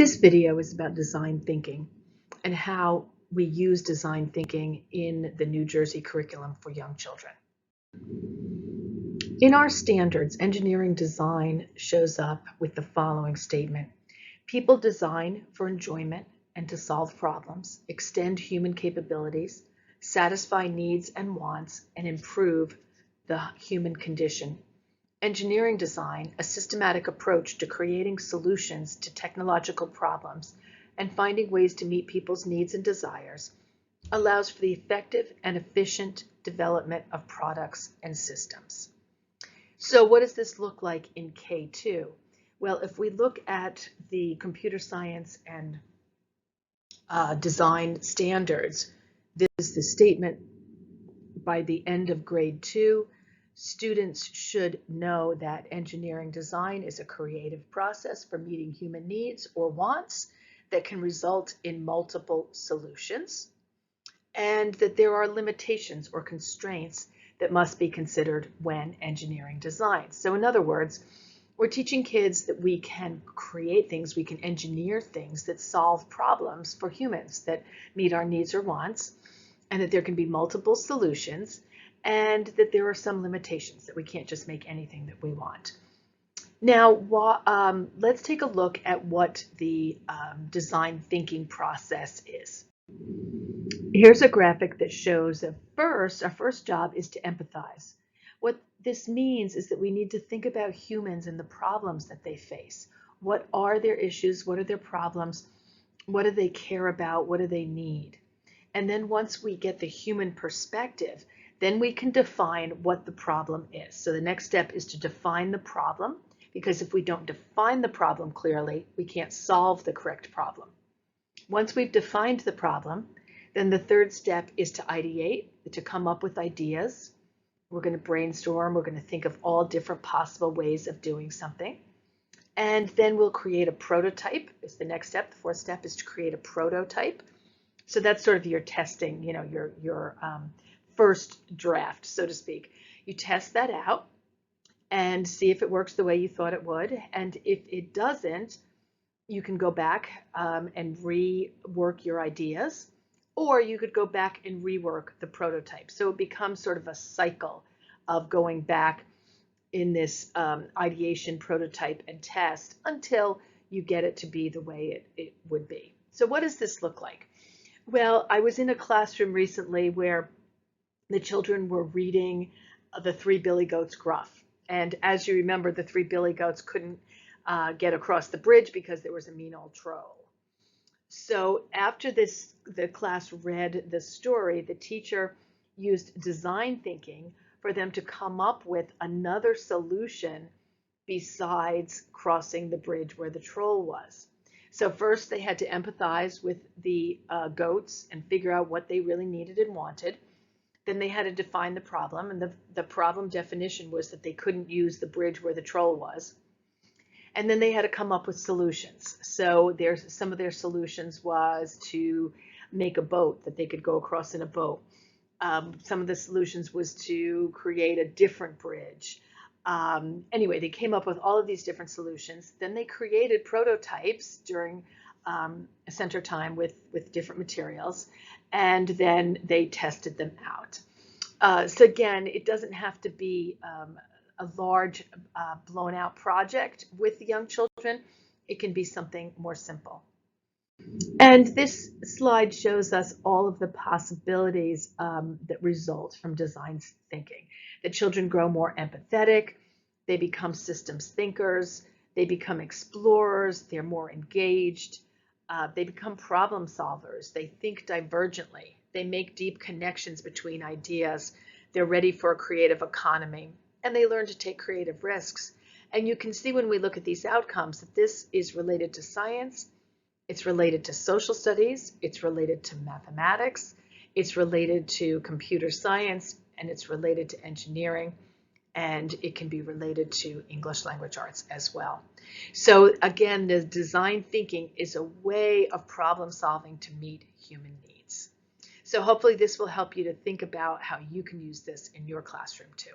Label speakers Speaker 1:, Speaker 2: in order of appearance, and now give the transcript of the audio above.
Speaker 1: This video is about design thinking and how we use design thinking in the New Jersey curriculum for young children. In our standards, engineering design shows up with the following statement. People design for enjoyment and to solve problems, extend human capabilities, satisfy needs and wants, and improve the human condition. Engineering design, a systematic approach to creating solutions to technological problems and finding ways to meet people's needs and desires, allows for the effective and efficient development of products and systems. So what does this look like in K2? Well, if we look at the computer science and design standards, this is the statement: by the end of grade 2, students should know that engineering design is a creative process for meeting human needs or wants that can result in multiple solutions, and that there are limitations or constraints that must be considered when engineering design. So in other words, we're teaching kids that we can create things, we can engineer things that solve problems for humans that meet our needs or wants, and that there can be multiple solutions, and that there are some limitations, that we can't just make anything that we want. Now, let's take a look at what the design thinking process is. Here's a graphic that shows that our first job is to empathize. What this means is that we need to think about humans and the problems that they face. What are their issues? What are their problems? What do they care about? What do they need? And then once we get the human perspective, then we can define what the problem is. So the next step is to define the problem, because if we don't define the problem clearly, we can't solve the correct problem. Once we've defined the problem, then the third step is to ideate, to come up with ideas. We're going to brainstorm. We're going to think of all different possible ways of doing something. And then we'll create a prototype is the next step. The fourth step is to create a prototype. So that's sort of your testing, your first draft, so to speak. You test that out and see if it works the way you thought it would. And if it doesn't, you can go back and rework your ideas, or you could go back and rework the prototype. So it becomes sort of a cycle of going back in this ideation, prototype, and test until you get it to be the way it would be. So what does this look like? Well, I was in a classroom recently where the children were reading The Three Billy Goats Gruff. And as you remember, the three billy goats couldn't get across the bridge because there was a mean old troll. So after the class read the story, the teacher used design thinking for them to come up with another solution besides crossing the bridge where the troll was. So first they had to empathize with the goats and figure out what they really needed and wanted. Then they had to define the problem, and the problem definition was that they couldn't use the bridge where the troll was. And then they had to come up with solutions. So some of their solutions was to make a boat that they could go across in a boat. Some of the solutions was to create a different bridge. Anyway, they came up with all of these different solutions. Then they created prototypes during center time with different materials, and then they tested them out. So again, it doesn't have to be a large blown out project with the young children. It can be something more simple. And this slide shows us all of the possibilities that result from design thinking. The children grow more empathetic, they become systems thinkers, they become explorers, they're more engaged, they become problem solvers, they think divergently, they make deep connections between ideas, they're ready for a creative economy, and they learn to take creative risks. And you can see when we look at these outcomes that this is related to science, it's related to social studies, it's related to mathematics, it's related to computer science, and it's related to engineering, and it can be related to English language arts as well. So again, the design thinking is a way of problem solving to meet human needs. So hopefully this will help you to think about how you can use this in your classroom too.